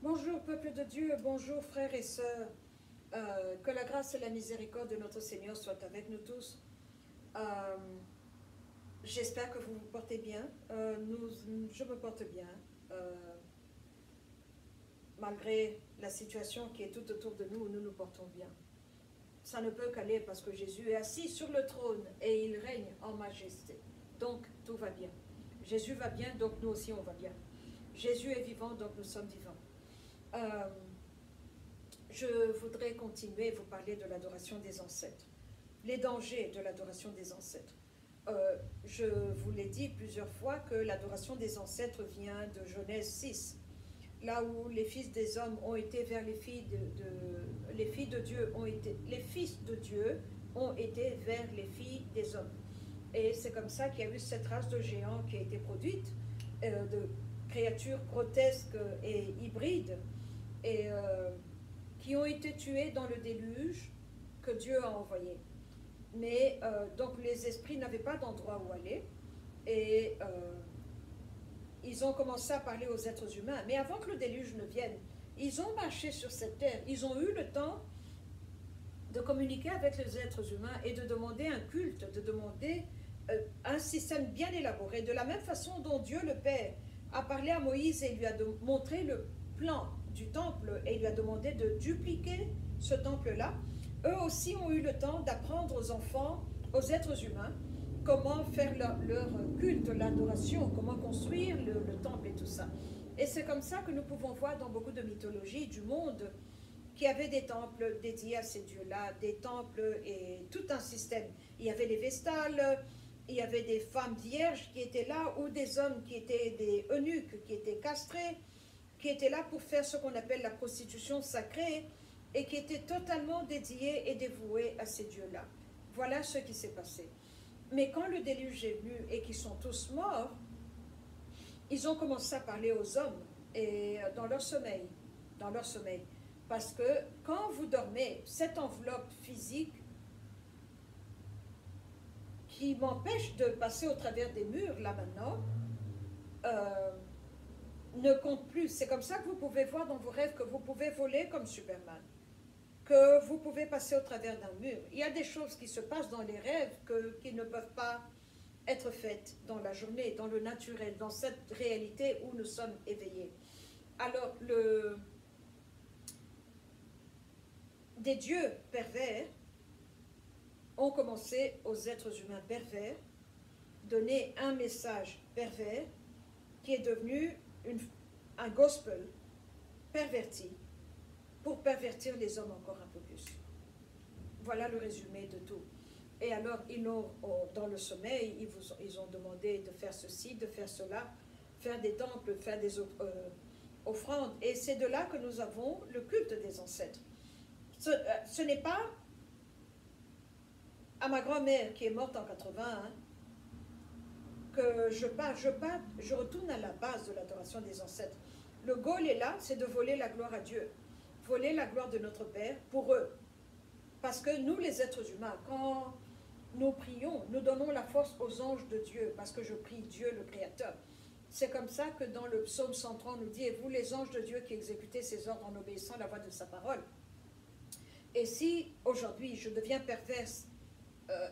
Bonjour peuple de Dieu, bonjour frères et sœurs. Que la grâce et la miséricorde de notre Seigneur soient avec nous tous. Euh, J'espère que vous vous portez bien. Je me porte bien, euh, malgré la situation qui est tout autour de nous, nous nous portons bien. Ça ne peut qu'aller parce que Jésus est assis sur le trône et il règne en majesté. Donc tout va bien. Jésus va bien, donc nous aussi on va bien. Jésus est vivant, donc nous sommes vivants. Euh, Je voudrais continuer à vous parler de l'adoration des ancêtres, les dangers de l'adoration des ancêtres. Je vous l'ai dit plusieurs fois que l'adoration des ancêtres vient de Genèse 6, là où les fils des hommes ont été vers les filles les filles de Dieu ont été, les fils de Dieu ont été vers les filles des hommes. Et c'est comme ça qu'il y a eu cette race de géants qui a été produite, de créatures grotesques et hybrides, et qui ont été tués dans le déluge que Dieu a envoyé. Mais donc les esprits n'avaient pas d'endroit où aller et ils ont commencé à parler aux êtres humains. Mais avant que le déluge ne vienne, ils ont marché sur cette terre, ils ont eu le temps de communiquer avec les êtres humains et de demander un culte, de demander un système bien élaboré, de la même façon dont Dieu le Père a parlé à Moïse et lui a montré le plan du temple et lui a demandé de dupliquer ce temple-là. Eux aussi ont eu le temps d'apprendre aux enfants, aux êtres humains, comment faire leur culte, l'adoration, comment construire le temple et tout ça. Et c'est comme ça que nous pouvons voir dans beaucoup de mythologies du monde qu'il y avait des temples dédiés à ces dieux-là, des temples et tout un système. Il y avait les Vestales, il y avait des femmes vierges qui étaient là, ou des hommes qui étaient des eunuques, qui étaient castrés, qui étaient là pour faire ce qu'on appelle la prostitution sacrée, et qui étaient totalement dédiés et dévoués à ces dieux-là. Voilà ce qui s'est passé. Mais quand le déluge est venu et qu'ils sont tous morts, ils ont commencé à parler aux hommes et dans leur sommeil, parce que quand vous dormez, cette enveloppe physique qui m'empêche de passer au travers des murs, là maintenant, ne compte plus. C'est comme ça que vous pouvez voir dans vos rêves que vous pouvez voler comme Superman, que vous pouvez passer au travers d'un mur. Il y a des choses qui se passent dans les rêves qui ne peuvent pas être faites dans la journée, dans le naturel, dans cette réalité où nous sommes éveillés. Alors, des dieux pervers ont commencé aux êtres humains pervers, donner un message pervers qui est devenu un gospel perverti pour pervertir les hommes encore un peu plus. Voilà le résumé de tout. Et alors, dans le sommeil, ils ont demandé de faire ceci, de faire cela, faire des temples, faire des offrandes. Et c'est de là que nous avons le culte des ancêtres. Ce n'est pas à ma grand-mère qui est morte en 81 que je retourne à la base de l'adoration des ancêtres. Le goal est là, c'est de voler la gloire à Dieu, voler la gloire de notre Père pour eux. Parce que nous, les êtres humains, quand nous prions, nous donnons la force aux anges de Dieu, parce que je prie Dieu le Créateur. C'est comme ça que dans le psaume 130, on nous dit « Et vous, les anges de Dieu, qui exécutez ses ordres en obéissant à la voix de sa parole. » Et si aujourd'hui je deviens perverse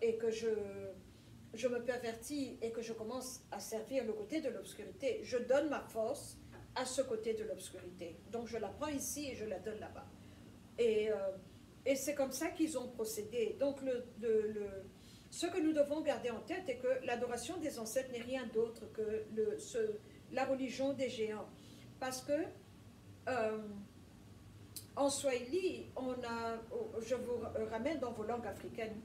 et que je me pervertis et que je commence à servir le côté de l'obscurité, je donne ma force à ce côté de l'obscurité. Donc je la prends ici et je la donne là-bas. Et c'est comme ça qu'ils ont procédé. Donc ce que nous devons garder en tête est que l'adoration des ancêtres n'est rien d'autre que la religion des géants. Parce que en Swahili, je vous ramène dans vos langues africaines,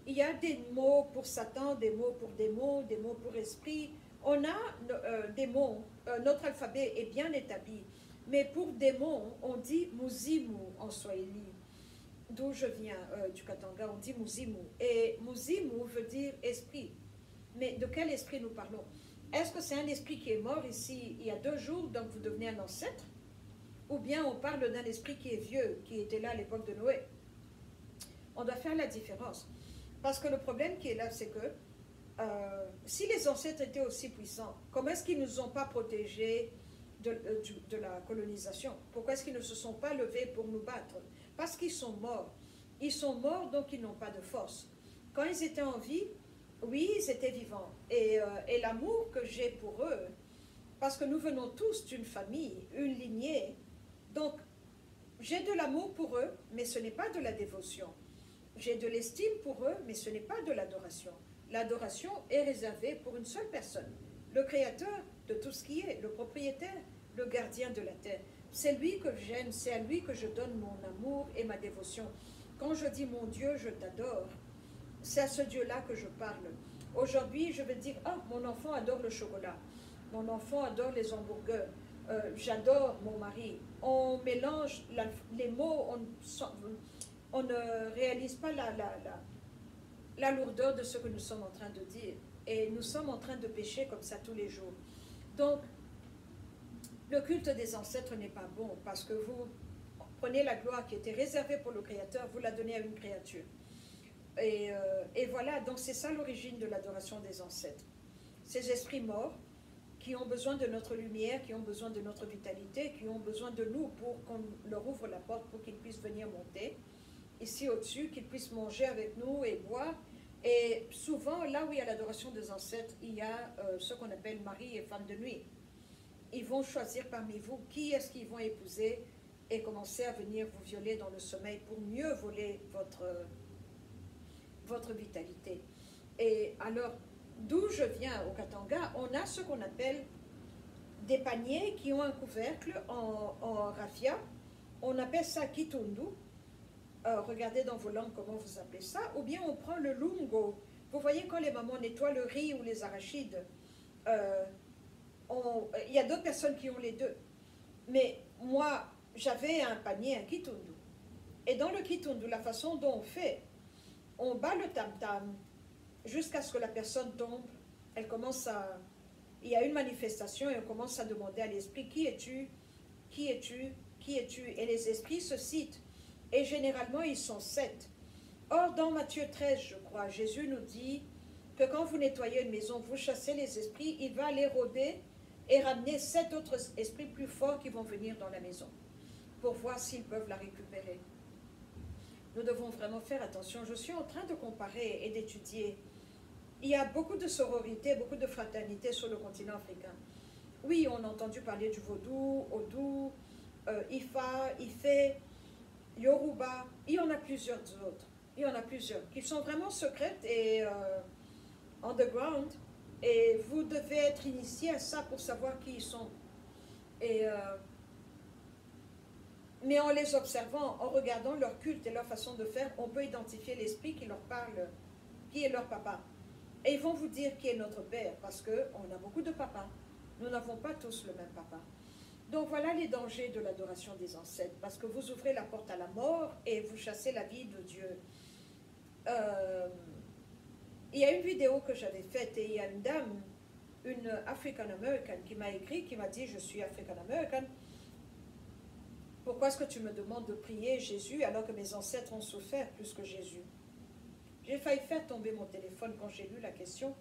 il y a des mots pour Satan, des mots pour démons, des mots pour esprit. On a des mots, notre alphabet est bien établi, mais pour démons, on dit muzimu en Swahili, d'où je viens, du Katanga, on dit muzimu. Et muzimu veut dire esprit. Mais de quel esprit nous parlons? Est-ce que c'est un esprit qui est mort ici il y a 2 jours, donc vous devenez un ancêtre? Ou bien on parle d'un esprit qui est vieux, qui était là à l'époque de Noé? On doit faire la différence. Parce que le problème qui est là, c'est que si les ancêtres étaient aussi puissants, comment est-ce qu'ils ne nous ont pas protégés de la colonisation. Pourquoi est-ce qu'ils ne se sont pas levés pour nous battre? Parce qu'ils sont morts. Ils sont morts, donc ils n'ont pas de force. Quand ils étaient en vie, oui, ils étaient vivants. Et l'amour que j'ai pour eux, parce que nous venons tous d'une famille, une lignée, donc j'ai de l'amour pour eux, mais ce n'est pas de la dévotion. J'ai de l'estime pour eux, mais ce n'est pas de l'adoration. L'adoration est réservée pour une seule personne, le créateur de tout ce qui est, le propriétaire, le gardien de la terre. C'est lui que j'aime, c'est à lui que je donne mon amour et ma dévotion. Quand je dis mon Dieu, je t'adore, c'est à ce Dieu-là que je parle. Aujourd'hui, je vais dire, ah, mon enfant adore le chocolat, mon enfant adore les hamburgers, j'adore mon mari. On mélange les mots, on ne réalise pas la lourdeur de ce que nous sommes en train de dire. Et nous sommes en train de pécher comme ça tous les jours. Donc, le culte des ancêtres n'est pas bon parce que vous prenez la gloire qui était réservée pour le Créateur, vous la donnez à une créature. Et voilà, donc c'est ça l'origine de l'adoration des ancêtres. Ces esprits morts qui ont besoin de notre lumière, qui ont besoin de notre vitalité, qui ont besoin de nous pour qu'on leur ouvre la porte pour qu'ils puissent venir monter ici au-dessus, qu'ils puissent manger avec nous et boire. Et souvent, là où il y a l'adoration des ancêtres, il y a ce qu'on appelle mari et femme de nuit. Ils vont choisir parmi vous qui est-ce qu'ils vont épouser et commencer à venir vous violer dans le sommeil pour mieux voler votre vitalité. Et alors, d'où je viens au Katanga, on a ce qu'on appelle des paniers qui ont un couvercle en raffia. On appelle ça kitundu. Regardez dans vos langues comment vous appelez ça. Ou bien on prend le lungo. Vous voyez quand les mamans nettoient le riz ou les arachides, il y a d'autres personnes qui ont les deux. Mais moi, j'avais un panier, un kitundu. Et dans le kitundu, la façon dont on fait, on bat le tam-tam jusqu'à ce que la personne tombe. Elle commence à... Il y a une manifestation et on commence à demander à l'esprit, qui es-tu? Qui es-tu? Qui es-tu? Et les esprits se citent. Et généralement, ils sont 7. Or, dans Matthieu 13, je crois, Jésus nous dit que quand vous nettoyez une maison, vous chassez les esprits, il va les rôder et ramener 7 autres esprits plus forts qui vont venir dans la maison pour voir s'ils peuvent la récupérer. Nous devons vraiment faire attention. Je suis en train de comparer et d'étudier. Il y a beaucoup de sororité, beaucoup de fraternité sur le continent africain. Oui, on a entendu parler du vaudou, Odou, Ifa, Ifé, Yoruba. Il y en a plusieurs autres. Il y en a plusieurs qui sont vraiment secrètes et underground. Et vous devez être initié à ça pour savoir qui ils sont. Mais en les observant, en regardant leur culte et leur façon de faire, on peut identifier l'esprit qui leur parle, qui est leur papa. Et ils vont vous dire qui est notre père, parce qu'on a beaucoup de papas. Nous n'avons pas tous le même papa. Donc voilà les dangers de l'adoration des ancêtres, parce que vous ouvrez la porte à la mort et vous chassez la vie de Dieu. Il y a une vidéo que j'avais faite et il y a une dame, une African-American, qui m'a écrit, qui m'a dit « Je suis African-American. Pourquoi est-ce que tu me demandes de prier Jésus alors que mes ancêtres ont souffert plus que Jésus ?» J'ai failli faire tomber mon téléphone quand j'ai lu la question.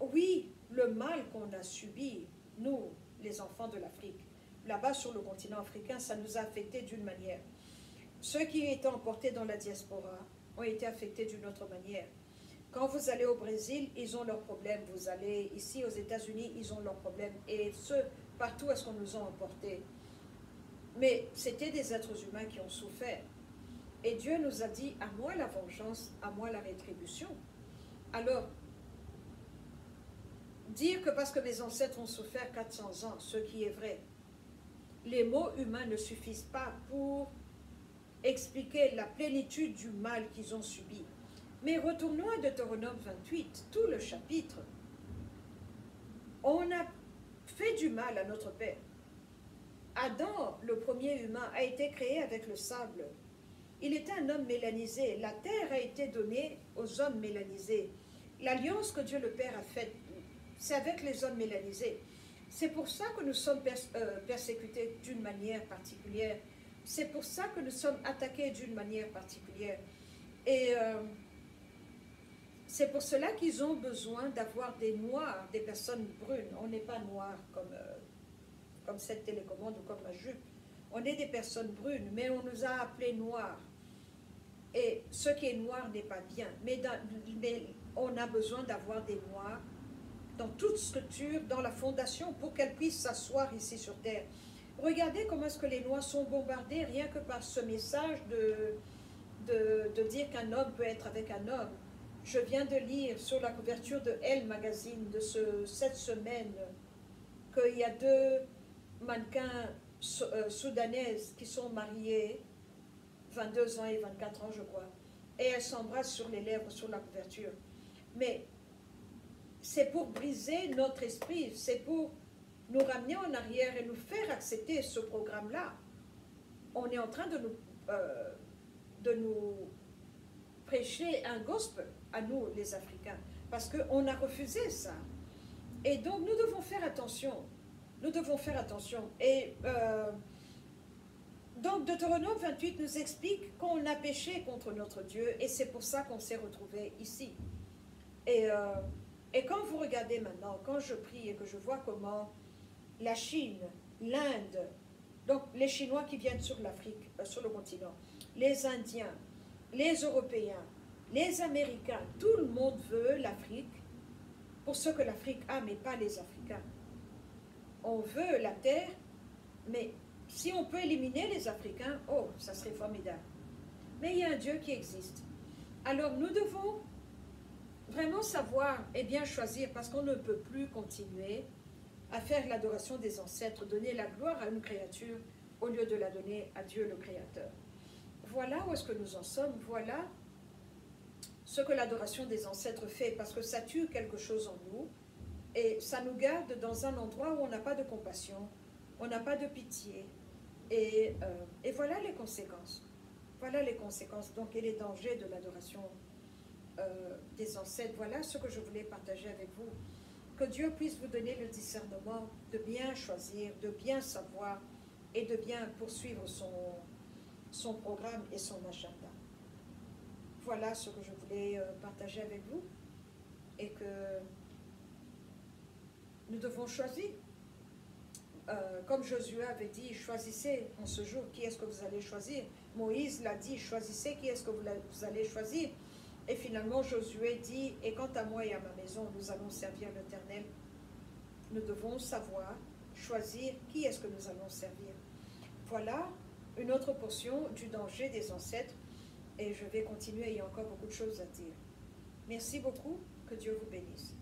Oui, le mal qu'on a subi, nous, les enfants de l'Afrique, là-bas sur le continent africain, ça nous a affectés d'une manière. Ceux qui étaient emportés dans la diaspora ont été affectés d'une autre manière. Quand vous allez au Brésil, ils ont leurs problèmes. Vous allez ici aux États-Unis, ils ont leurs problèmes. Et partout est-ce qu'on nous a emportés. Mais c'était des êtres humains qui ont souffert. Et Dieu nous a dit, à moi la vengeance, à moi la rétribution. Alors, dire que parce que mes ancêtres ont souffert 400 ans, ce qui est vrai, les mots humains ne suffisent pas pour expliquer la plénitude du mal qu'ils ont subi. Mais retournons à Deutéronome 28, tout le chapitre. On a fait du mal à notre Père. Adam, le premier humain, a été créé avec le sable. Il était un homme mélanisé. La terre a été donnée aux hommes mélanisés. L'alliance que Dieu le Père a faite, c'est avec les hommes mélanisés. C'est pour ça que nous sommes persécutés d'une manière particulière. C'est pour ça que nous sommes attaqués d'une manière particulière. Et C'est pour cela qu'ils ont besoin d'avoir des noirs, des personnes brunes. On n'est pas noirs comme cette télécommande ou comme ma jupe. On est des personnes brunes, mais on nous a appelés noirs. Et ce qui est noir n'est pas bien. Mais on a besoin d'avoir des noirs dans toute structure, dans la fondation, pour qu'elles puissent s'asseoir ici sur Terre. Regardez comment est-ce que les noirs sont bombardés rien que par ce message de dire qu'un homme peut être avec un homme. Je viens de lire sur la couverture de Elle Magazine de cette semaine qu'il y a 2 mannequins soudanaises qui sont mariées, 22 ans et 24 ans je crois, et elles s'embrassent sur les lèvres sur la couverture. Mais c'est pour briser notre esprit, c'est pour nous ramener en arrière et nous faire accepter ce programme-là. On est en train de nous prêcher un gospel à nous, les Africains, parce qu'on a refusé ça. Et donc, nous devons faire attention. Nous devons faire attention. Et donc, Deutéronome 28 nous explique qu'on a péché contre notre Dieu, et c'est pour ça qu'on s'est retrouvé ici. Et quand vous regardez maintenant, quand je prie et que je vois comment la Chine, l'Inde, donc les Chinois qui viennent sur l'Afrique, sur le continent, les Indiens, les Européens, les Américains, tout le monde veut l'Afrique pour ce que l'Afrique a, mais pas les Africains. On veut la terre, mais si on peut éliminer les Africains, oh, ça serait formidable. Mais il y a un Dieu qui existe. Alors nous devons vraiment savoir et bien choisir, parce qu'on ne peut plus continuer à faire l'adoration des ancêtres, donner la gloire à une créature au lieu de la donner à Dieu le Créateur. Voilà où est-ce que nous en sommes, voilà ce que l'adoration des ancêtres fait, parce que ça tue quelque chose en nous, et ça nous garde dans un endroit où on n'a pas de compassion, on n'a pas de pitié, et voilà les conséquences. Voilà les conséquences, donc, et les dangers de l'adoration des ancêtres. Voilà ce que je voulais partager avec vous. Que Dieu puisse vous donner le discernement de bien choisir, de bien savoir, et de bien poursuivre son programme et son agenda. Voilà ce que je voulais partager avec vous, et que nous devons choisir. Comme Josué avait dit, choisissez en ce jour qui est-ce que vous allez choisir. Moïse l'a dit, choisissez qui est-ce que vous allez choisir. Et finalement, Josué dit, et quant à moi et à ma maison, nous allons servir l'Éternel. Nous devons savoir choisir qui est-ce que nous allons servir. Voilà une autre portion du danger des ancêtres, et je vais continuer, il y a encore beaucoup de choses à dire. Merci beaucoup, que Dieu vous bénisse.